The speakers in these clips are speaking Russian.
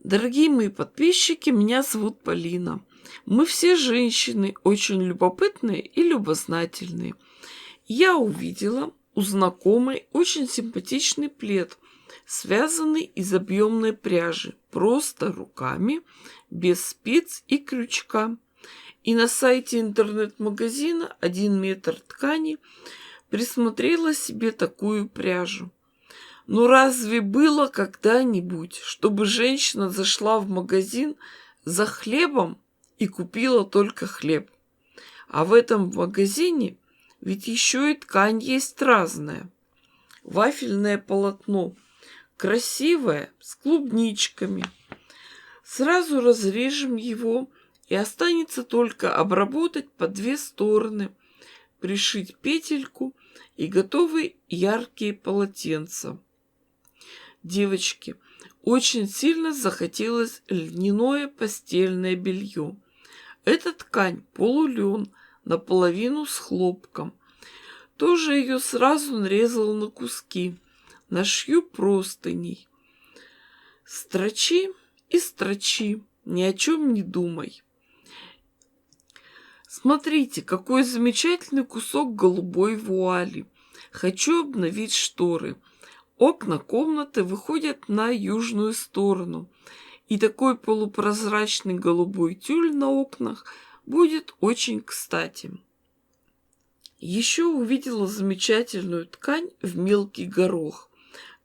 Дорогие мои подписчики, меня зовут Полина. Мы все женщины очень любопытные и любознательные. Я увидела у знакомой очень симпатичный плед, связанный из объемной пряжи, просто руками, без спиц и крючка. И на сайте интернет-магазина «1 метр ткани» присмотрела себе такую пряжу. Ну разве было когда-нибудь, чтобы женщина зашла в магазин за хлебом и купила только хлеб? А в этом магазине ведь еще и ткань есть разная. Вафельное полотно, красивое, с клубничками. Сразу разрежем его, и останется только обработать по 2 стороны, пришить петельку и готовы яркие полотенца. Девочки, очень сильно захотелось льняное постельное белье. Эта ткань полулен, наполовину с хлопком. Тоже ее сразу нарезала на куски. Нашью простыней. Строчи и строчи, ни о чем не думай. Смотрите, какой замечательный кусок голубой вуали. Хочу обновить шторы. Окна комнаты выходят на южную сторону, и такой полупрозрачный голубой тюль на окнах будет очень кстати. Еще увидела замечательную ткань в мелкий горох.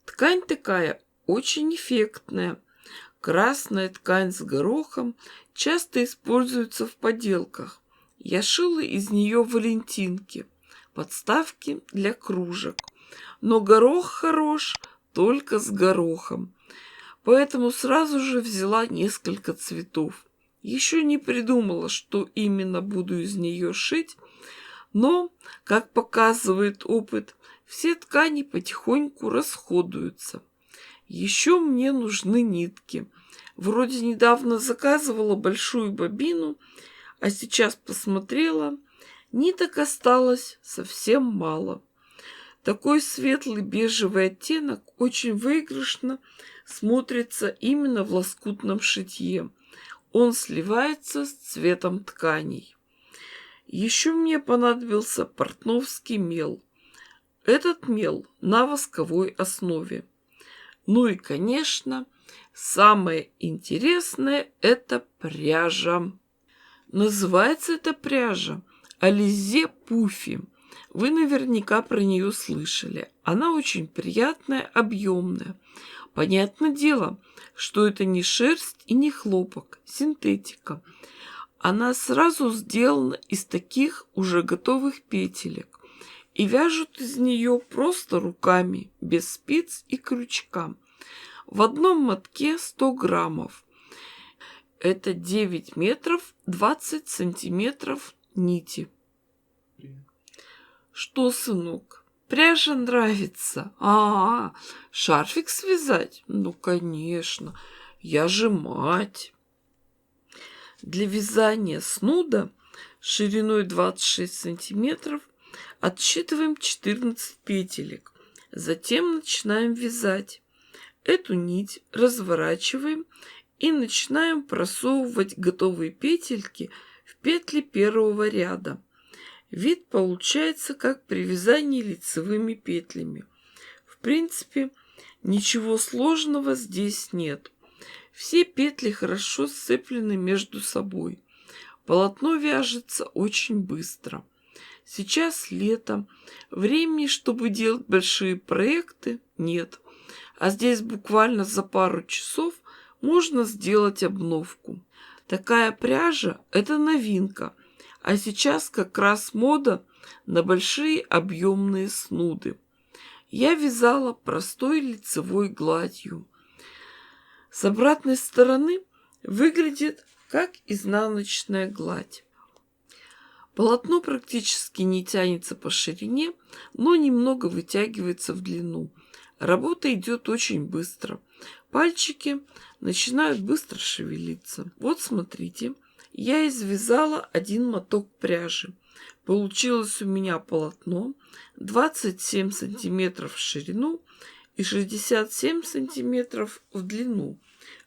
Ткань такая очень эффектная. Красная ткань с горохом часто используется в поделках. Я шила из нее валентинки, подставки для кружек. Но горох хорош только с горохом. Поэтому сразу же взяла несколько цветов. Еще не придумала, что именно буду из нее шить, но, как показывает опыт, все ткани потихоньку расходуются. Еще мне нужны нитки. Вроде недавно заказывала большую бобину, а сейчас посмотрела, ниток осталось совсем мало. Такой светлый бежевый оттенок очень выигрышно смотрится именно в лоскутном шитье. Он сливается с цветом тканей. Еще мне понадобился портновский мел. Этот мел на восковой основе. Ну и, конечно, самое интересное – это пряжа. Называется эта пряжа Ализе Пуфи. Вы наверняка про нее слышали. Она очень приятная, объемная. Понятное дело, что это не шерсть и не хлопок, синтетика. Она сразу сделана из таких уже готовых петелек. И вяжут из нее просто руками, без спиц и крючка. В одном мотке 100 граммов. Это 9 метров 20 сантиметров нити. Что, сынок, пряжа нравится? Шарфик связать? Ну, конечно, я же мать. Для вязания снуда шириной 26 сантиметров отсчитываем 14 петелек. Затем начинаем вязать. Эту нить разворачиваем и начинаем просовывать готовые петельки в петли первого ряда. Вид получается как при вязании лицевыми петлями. В принципе, ничего сложного здесь нет. Все петли хорошо сцеплены между собой. Полотно вяжется очень быстро. Сейчас лето. Времени, чтобы делать большие проекты, нет. А здесь буквально за пару часов можно сделать обновку. Такая пряжа – это новинка. А сейчас как раз мода на большие объемные снуды. Я вязала простой лицевой гладью. С обратной стороны выглядит как изнаночная гладь. Полотно практически не тянется по ширине, но немного вытягивается в длину. Работа идет очень быстро. Пальчики начинают быстро шевелиться. Вот смотрите. Я извязала 1 моток пряжи. Получилось у меня полотно 27 сантиметров в ширину и 67 сантиметров в длину.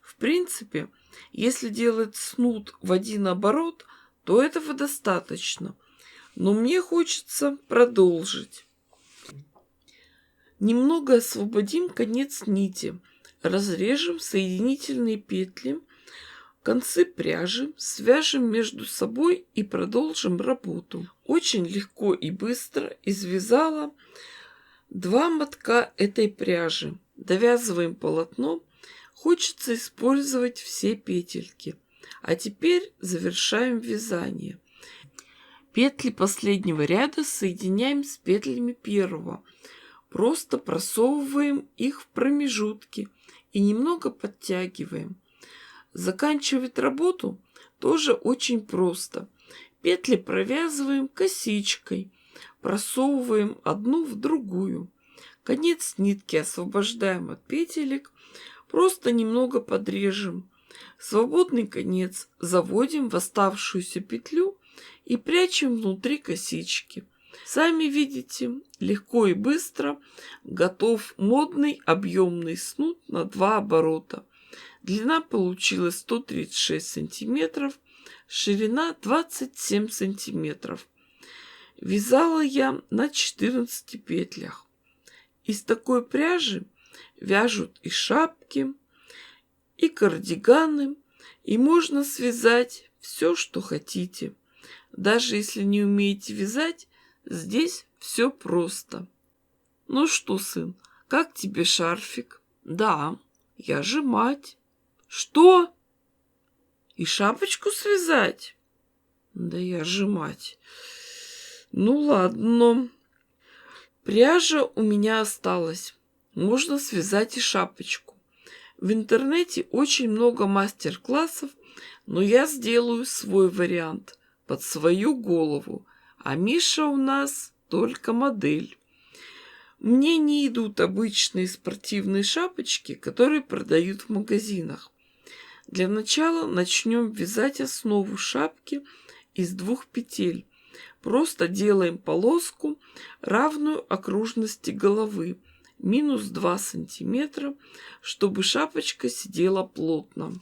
В принципе, если делать снуд в один оборот, то этого достаточно. Но мне хочется продолжить. Немного освободим конец нити. Разрежем соединительные петли, концы пряжи, свяжем между собой и продолжим работу. Очень легко и быстро извязала 2 мотка этой пряжи. Довязываем полотно. Хочется использовать все петельки. А теперь завершаем вязание. Петли последнего ряда соединяем с петлями первого. Просто просовываем их в промежутки и немного подтягиваем. Заканчивать работу тоже очень просто. Петли провязываем косичкой, просовываем одну в другую. Конец нитки освобождаем от петелек, просто немного подрежем. Свободный конец заводим в оставшуюся петлю и прячем внутри косички. Сами видите, легко и быстро готов модный объемный снуд на 2 оборота. Длина получилась 136 сантиметров, ширина 27 сантиметров. Вязала я на 14 петлях. Из такой пряжи вяжут и шапки, и кардиганы, и можно связать все, что хотите. Даже если не умеете вязать, здесь все просто. Ну что, сын, как тебе шарфик? Да, я же мать. Что? И шапочку связать? Да я же мать. Ну ладно. Пряжа у меня осталась. Можно связать и шапочку. В интернете очень много мастер-классов, но я сделаю свой вариант под свою голову. А Миша у нас только модель. Мне не идут обычные спортивные шапочки, которые продают в магазинах. Для начала начнем вязать основу шапки из 2 петель. Просто делаем полоску, равную окружности головы, минус 2 сантиметра, чтобы шапочка сидела плотно.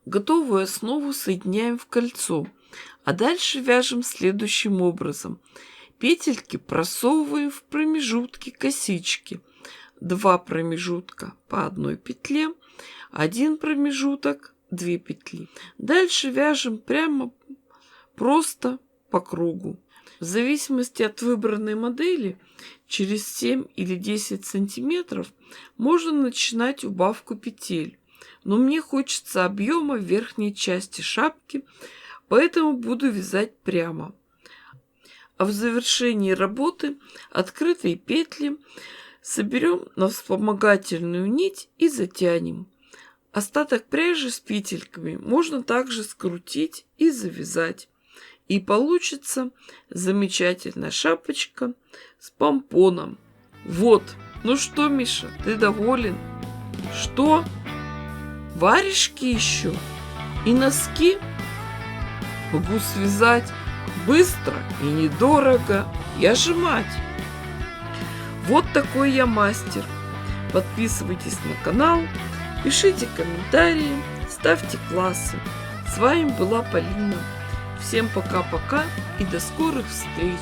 Готовую основу соединяем в кольцо, а дальше вяжем следующим образом. Петельки просовываем в промежутки косички. 2 промежутка по 1 петле, 1 промежуток, 2 петли. Дальше вяжем прямо просто по кругу. В зависимости от выбранной модели, через 7 или 10 сантиметров можно начинать убавку петель. Но мне хочется объема в верхней части шапки, поэтому буду вязать прямо. А в завершении работы открытые петли соберем на вспомогательную нить и затянем. Остаток пряжи с петельками можно также скрутить и завязать. И получится замечательная шапочка с помпоном. Вот. Ну что, Миша, ты доволен? Что? Варежки еще? И носки? Могу связать быстро и недорого. Я же мать. Вот такой я мастер. Подписывайтесь на канал, пишите комментарии, ставьте классы. С вами была Полина. Всем пока-пока и до скорых встреч!